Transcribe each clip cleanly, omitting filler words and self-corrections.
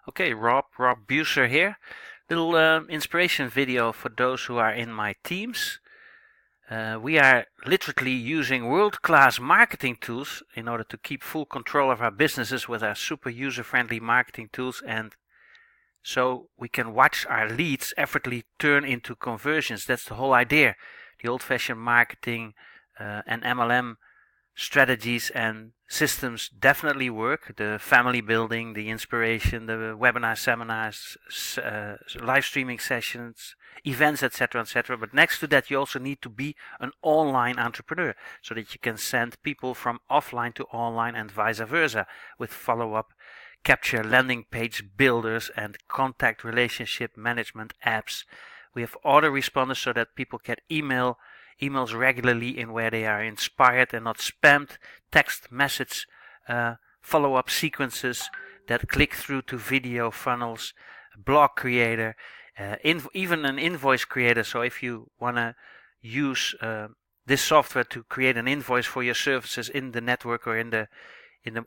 Okay, rob.buser here. Little inspiration video for those who are in my teams. We are literally using world-class marketing tools in order to keep full control of our businesses with our super user-friendly marketing tools, and so we can watch our leads effortlessly turn into conversions. That's the whole idea. The old-fashioned marketing and MLM strategies and systems definitely work. The family building, the inspiration, the webinar seminars, live streaming sessions, events, etc., etc. But next to that, you also need to be an online entrepreneur so that you can send people from offline to online and vice versa with follow-up, capture landing page builders and contact relationship management apps. We have autoresponders so that people get emails regularly in where they are inspired and not spammed, text message follow-up sequences that click through to video funnels, blog creator, even an invoice creator. So if you want to use this software to create an invoice for your services in the network or in the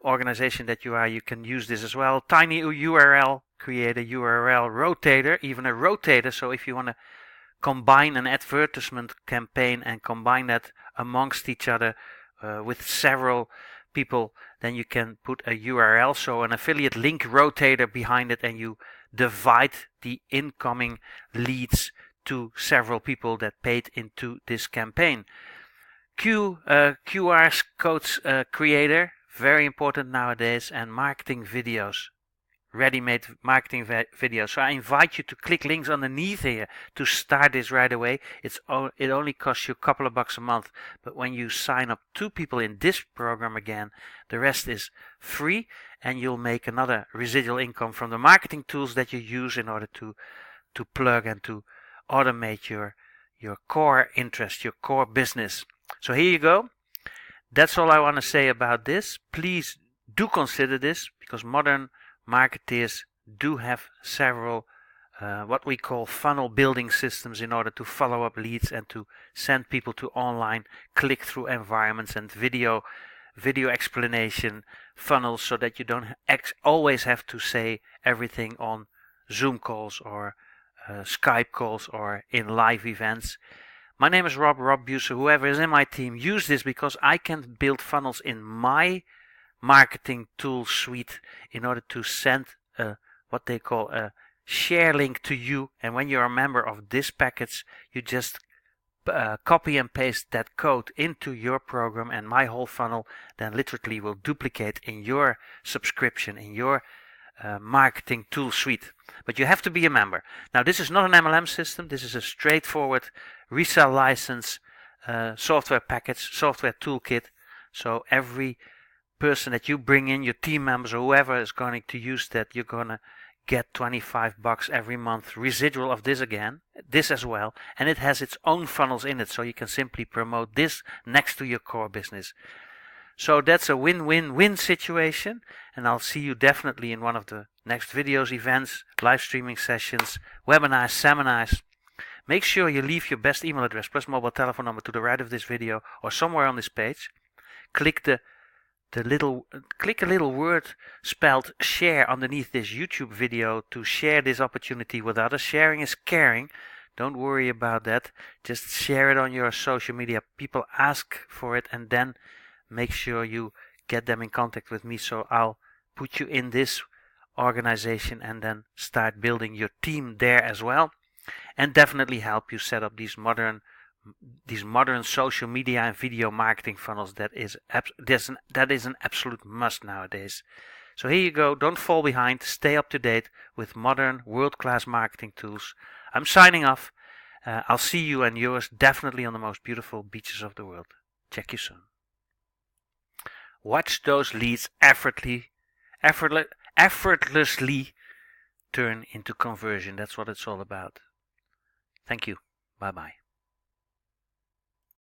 organization that you are, you can use this as well. Tiny URL creator, URL rotator, even a rotator. So if you want to combine an advertisement campaign and combine that amongst each other with several people, then you can put a URL, so an affiliate link rotator behind it, and you divide the incoming leads to several people that paid into this campaign. QR codes creator, very important nowadays, and marketing videos. Ready-made marketing videos. So I invite you to click links underneath here to start this right away. It only costs you a couple of bucks a month, but when you sign up 2 people in this program again, the rest is free, and you'll make another residual income from the marketing tools that you use in order to plug and to automate your core interest, your core business. So here you go. That's all I want to say about this. Please do consider this, because modern marketers do have several what we call funnel building systems in order to follow up leads and to send people to online click-through environments and video explanation funnels, so that you don't always have to say everything on Zoom calls or Skype calls or in live events. My name is rob.buser. Whoever is in my team, use this, because I can build funnels in my marketing tool suite in order to send what they call a share link to you, and when you're a member of this package, you just copy and paste that code into your program, and my whole funnel then literally will duplicate in your subscription, in your marketing tool suite. But you have to be a member. Now, this is not an MLM system. This is a straightforward resale license software package, software toolkit. So every person that you bring in, your team members or whoever is going to use that, you're going to get 25 bucks every month residual of this as well, and it has its own funnels in it, so you can simply promote this next to your core business. So that's a win-win-win situation, and I'll see you definitely in one of the next videos, events, live streaming sessions, webinars, seminars. Make sure you leave your best email address plus mobile telephone number to the right of this video or somewhere on this page. Click a little word spelled share underneath this YouTube video to share this opportunity with others. Sharing is caring. Don't worry about that. Just share it on your social media. People ask for it, and then make sure you get them in contact with me, so I'll put you in this organization and then start building your team there as well, and definitely help you set up these modern social media and video marketing funnels. That is an absolute must nowadays. So here you go. Don't fall behind. Stay up to date with modern world-class marketing tools. I'm signing off. I'll see you and yours definitely on the most beautiful beaches of the world. Check you soon. Watch those leads effortlessly turn into conversion. That's what it's all about. Thank you. Bye-bye.